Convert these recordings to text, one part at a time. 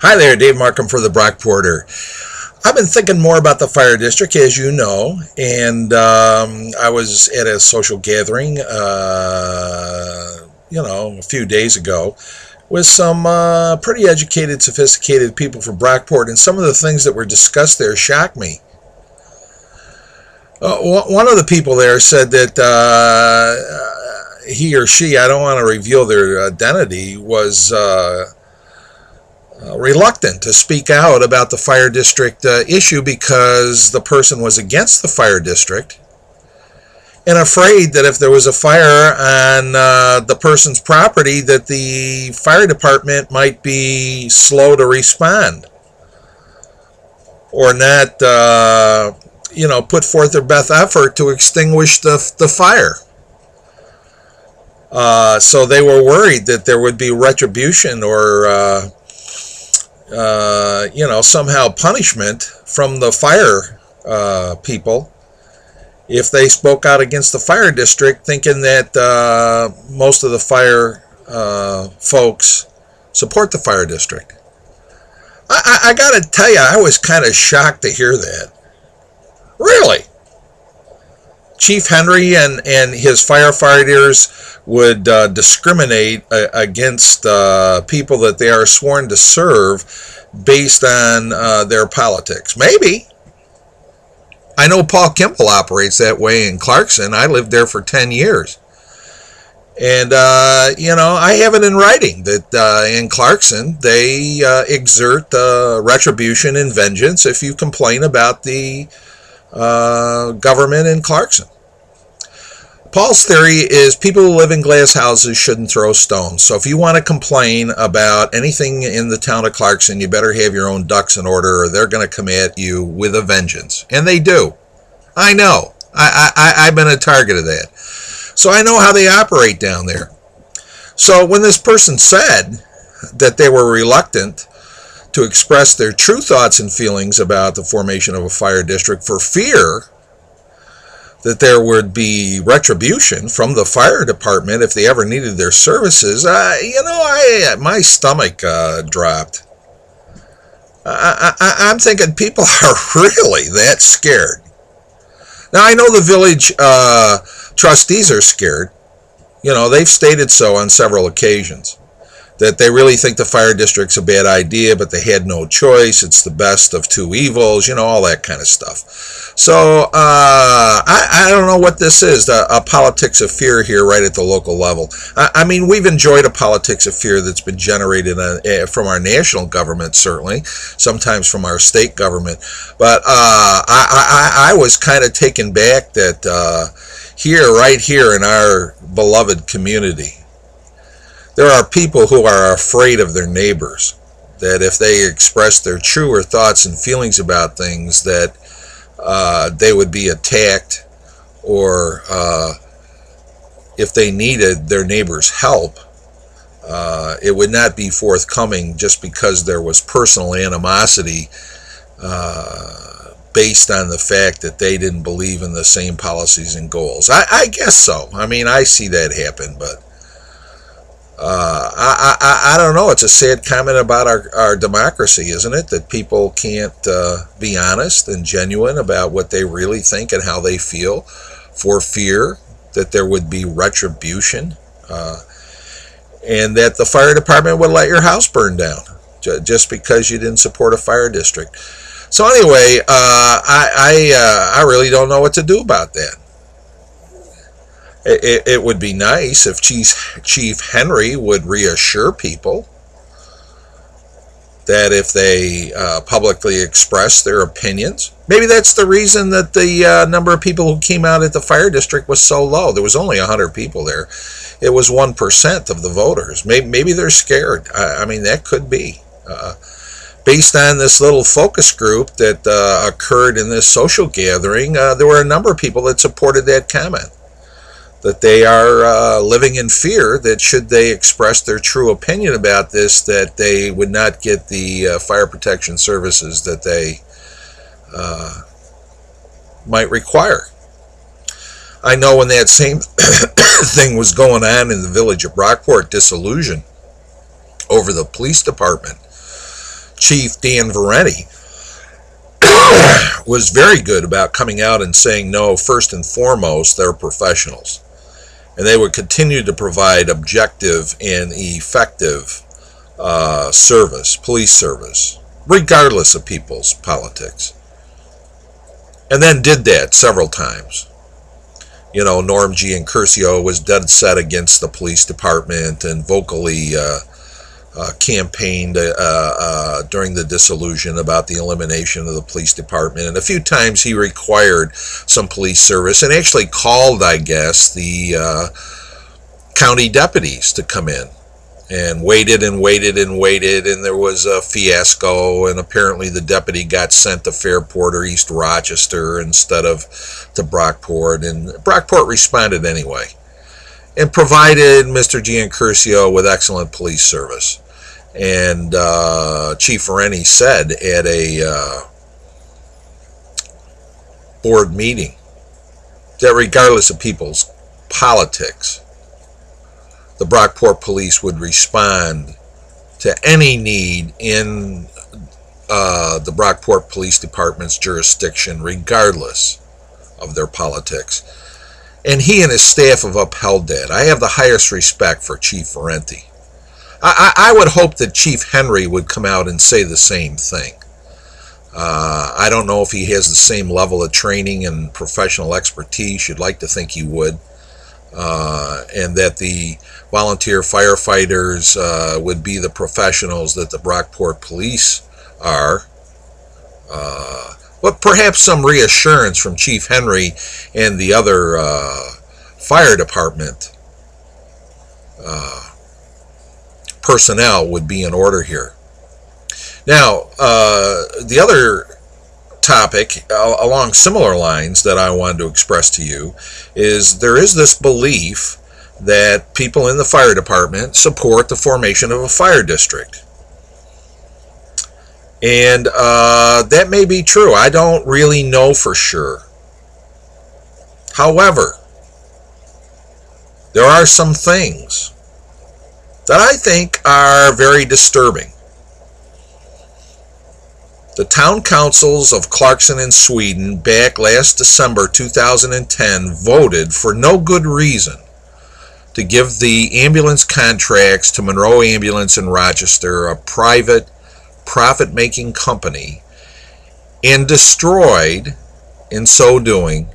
Hi there, Dave Markham for the Brock Porter. I've been thinking more about the fire district, as you know, and I was at a social gathering, a few days ago with some pretty educated, sophisticated people from Brockport, and some of the things that were discussed there shocked me. One of the people there said that he or she, I don't want to reveal their identity, was reluctant to speak out about the fire district issue because the person was against the fire district and afraid that if there was a fire on the person's property that the fire department might be slow to respond or not put forth their best effort to extinguish the fire. So they were worried that there would be retribution or somehow punishment from the fire people if they spoke out against the fire district, thinking that most of the fire folks support the fire district. I got to tell you, I was kind of shocked to hear that. Really? Chief Henry and his firefighters would discriminate against people that they are sworn to serve based on their politics. Maybe. I know Paul Kimball operates that way in Clarkson. I lived there for 10 years. And, I have it in writing that in Clarkson they exert retribution and vengeance if you complain about the government in Clarkson. Paul's theory is people who live in glass houses shouldn't throw stones. So if you want to complain about anything in the town of Clarkson, you better have your own ducks in order or they're going to come at you with a vengeance. And they do. I know. I've been a target of that. So I know how they operate down there. So when this person said that they were reluctant to express their true thoughts and feelings about the formation of a fire district for fear that there would be retribution from the fire department if they ever needed their services, my stomach dropped. I'm thinking people are really that scared. Now, I know the village trustees are scared. They've stated so on several occasions, that they really think the fire district's a bad idea, but they had no choice. It's the best of two evils, all that kind of stuff. So I don't know what this is, a politics of fear here right at the local level. I mean, we've enjoyed a politics of fear that's been generated from our national government, certainly, sometimes from our state government. But I was kind of taken back that right here in our beloved community, there are people who are afraid of their neighbors, that if they express their truer thoughts and feelings about things, that they would be attacked, or if they needed their neighbor's help, it would not be forthcoming just because there was personal animosity based on the fact that they didn't believe in the same policies and goals. I guess so. I mean, I see that happen, but I don't know. It's a sad comment about our democracy, isn't it? That people can't be honest and genuine about what they really think and how they feel for fear that there would be retribution and that the fire department would let your house burn down just because you didn't support a fire district. So anyway, I really don't know what to do about that. It would be nice if Chief Henry would reassure people that if they publicly express their opinions, maybe that's the reason that the number of people who came out at the fire district was so low. There was only 100 people there. It was 1% of the voters. Maybe they're scared. I mean, that could be. Based on this little focus group that occurred in this social gathering, there were a number of people that supported that comment, that they are living in fear that should they express their true opinion about this, that they would not get the fire protection services that they might require. I know when that same thing was going on in the village of Brockport, disillusion over the police department, Chief Dan Verenti was very good about coming out and saying, no, first and foremost, they're professionals. And they would continue to provide objective and effective service, police service, regardless of people's politics. And then did that several times. You know, Norm Giancurcio was dead set against the police department and vocally campaigned during the dissolution about the elimination of the police department. And a few times he required some police service and actually called, I guess, the county deputies to come in. And waited and waited and waited, and there was a fiasco, and apparently the deputy got sent to Fairport or East Rochester instead of to Brockport, and Brockport responded anyway and provided Mr. Giancurcio with excellent police service. And Chief Verenti said at a board meeting that regardless of people's politics, the Brockport police would respond to any need in the Brockport Police Department's jurisdiction, regardless of their politics. And he and his staff have upheld that. I have the highest respect for Chief Verenti. I would hope that Chief Henry would come out and say the same thing. I don't know if he has the same level of training and professional expertise. You'd like to think he would. And that the volunteer firefighters would be the professionals that the Brockport police are. But perhaps some reassurance from Chief Henry and the other fire department personnel would be in order here. Now, the other topic along similar lines that I wanted to express to you is there is this belief that people in the fire department support the formation of a fire district. And that may be true. I don't really know for sure. However, there are some things that I think are very disturbing. The town councils of Clarkson and Sweden back last December 2010 voted for no good reason to give the ambulance contracts to Monroe Ambulance in Rochester, a private profit-making company, and destroyed, in so doing,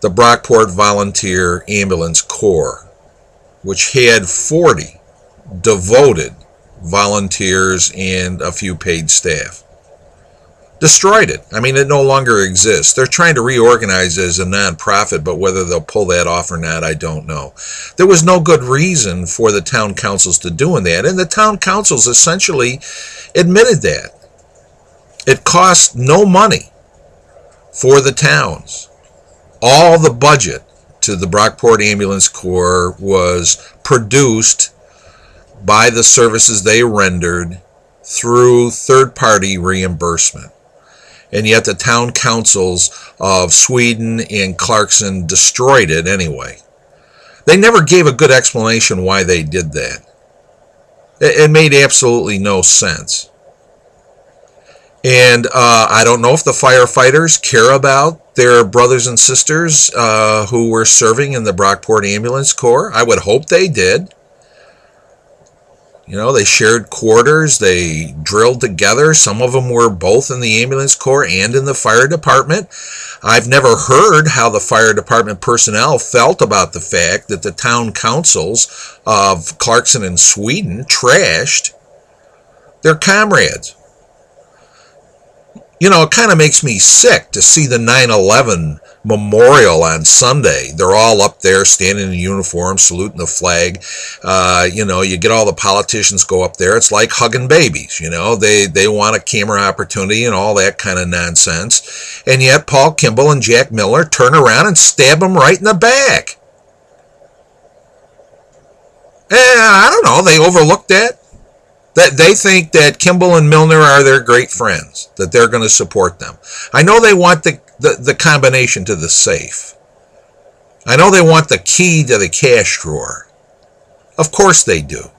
the Brockport Volunteer Ambulance Corps, which had 40 devoted volunteers and a few paid staff. Destroyed it. I mean, it no longer exists. They're trying to reorganize it as a non-profit, but whether they'll pull that off or not, I don't know. There was no good reason for the town councils to doing that, and the town councils essentially admitted that. It cost no money for the towns. All the budget to the Brockport Ambulance Corps was produced by the services they rendered through third-party reimbursement. And yet the town councils of Sweden and Clarkson destroyed it anyway. They never gave a good explanation why they did that. It made absolutely no sense. And I don't know if the firefighters care about their brothers and sisters who were serving in the Brockport Ambulance Corps. I would hope they did. You know, they shared quarters, they drilled together. Some of them were both in the ambulance corps and in the fire department. I've never heard how the fire department personnel felt about the fact that the town councils of Clarkson and Sweden trashed their comrades. You know, it kind of makes me sick to see the 9/11 memorial on Sunday. They're all up there standing in uniform, saluting the flag. You know, you get all the politicians go up there. It's like hugging babies, you know. They want a camera opportunity and all that kind of nonsense. And yet Paul Kimball and Jack Miller turn around and stab them right in the back. I don't know. They overlooked that. That they think that Kimball and Milner are their great friends, that they're going to support them. I know they want the combination to the safe. I know they want the key to the cash drawer. Of course they do.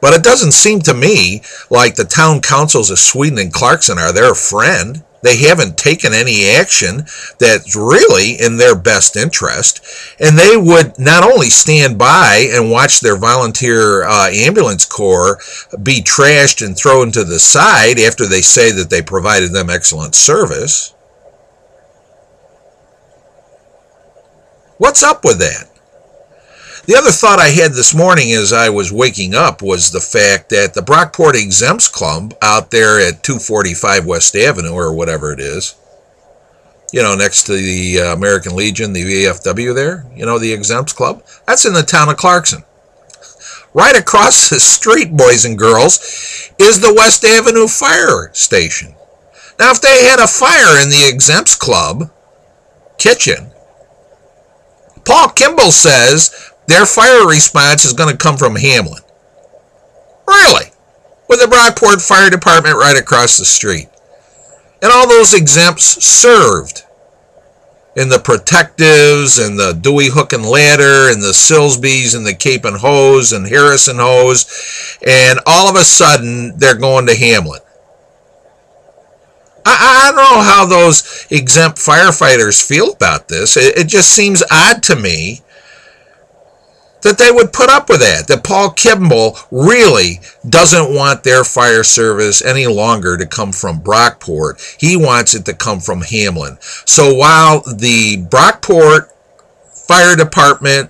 But it doesn't seem to me like the town councils of Sweden and Clarkson are their friend. They haven't taken any action that's really in their best interest. And they would not only stand by and watch their volunteer ambulance corps be trashed and thrown to the side after they say that they provided them excellent service. What's up with that? The other thought I had this morning as I was waking up was the fact that the Brockport Exempts Club out there at 245 West Avenue, or whatever it is, you know, next to the American Legion, the VFW there, you know, the Exempts Club, that's in the town of Clarkson. Right across the street, boys and girls, is the West Avenue Fire Station. Now, if they had a fire in the Exempts Club kitchen, Paul Kimball says their fire response is going to come from Hamlin. Really? With the Brockport Fire Department right across the street. And all those exempts served in the Protectives and the Dewey Hook and Ladder and the Silsbys and the Cape and Hose and Harrison Hose. And all of a sudden, they're going to Hamlin. I don't know how those exempt firefighters feel about this. It just seems odd to me that they would put up with that Paul Kimball really doesn't want their fire service any longer to come from Brockport. He wants it to come from Hamlin. So while the Brockport Fire Department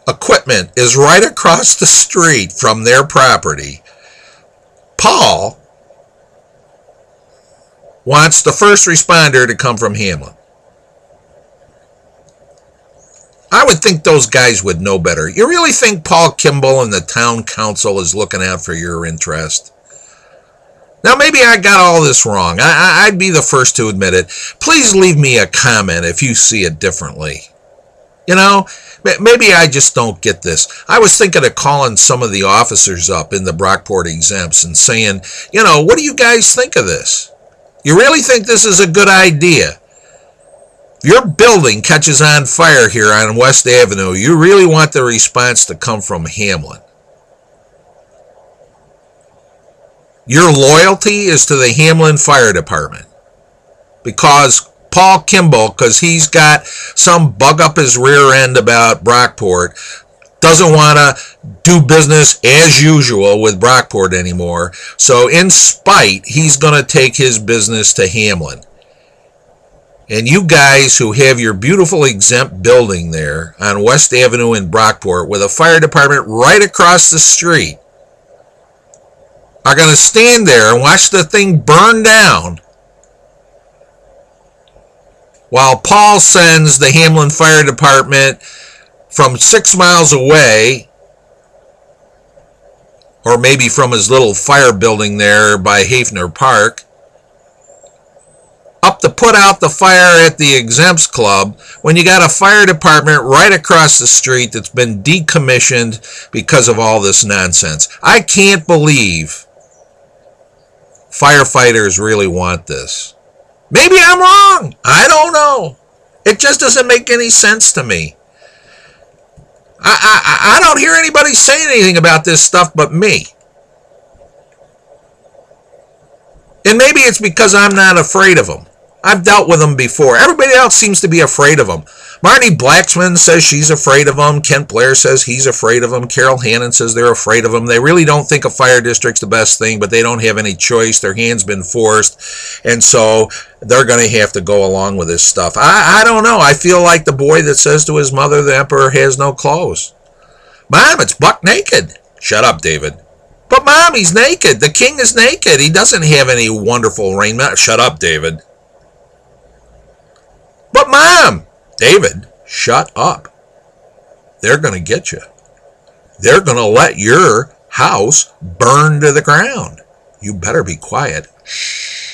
equipment is right across the street from their property, Paul wants the first responder to come from Hamlin. I would think those guys would know better. You really think Paul Kimball and the town council is looking out for your interest? Now, maybe I got all this wrong. I'd be the first to admit it. Please leave me a comment if you see it differently. You know, maybe I just don't get this. I was thinking of calling some of the officers up in the Brockport Exempts and saying, you know, what do you guys think of this? You really think this is a good idea? Your building catches on fire here on West Avenue. You really want the response to come from Hamlin. Your loyalty is to the Hamlin Fire Department. Because Paul Kimball, because he's got some bug up his rear end about Brockport, doesn't want to do business as usual with Brockport anymore. So in spite, he's going to take his business to Hamlin. And you guys who have your beautiful exempt building there on West Avenue in Brockport with a fire department right across the street are going to stand there and watch the thing burn down while Paul sends the Hamlin Fire Department from 6 miles away, or maybe from his little fire building there by Hafner Park, up to put out the fire at the Exempts Club when you got a fire department right across the street that's been decommissioned because of all this nonsense. I can't believe firefighters really want this. Maybe I'm wrong. I don't know. It just doesn't make any sense to me. I don't hear anybody saying anything about this stuff but me. And maybe it's because I'm not afraid of them. I've dealt with them before. Everybody else seems to be afraid of them. Marnie Blacksman says she's afraid of them. Kent Blair says he's afraid of them. Carol Hannon says they're afraid of them. They really don't think a fire district's the best thing, but they don't have any choice. Their hand's been forced, and so they're going to have to go along with this stuff. I don't know. I feel like the boy that says to his mother, the emperor has no clothes. Mom, it's buck naked. Shut up, David. But Mom, he's naked. The king is naked. He doesn't have any wonderful raiment. Shut up, David. But Mom, David, shut up. They're going to get you. They're going to let your house burn to the ground. You better be quiet. Shh.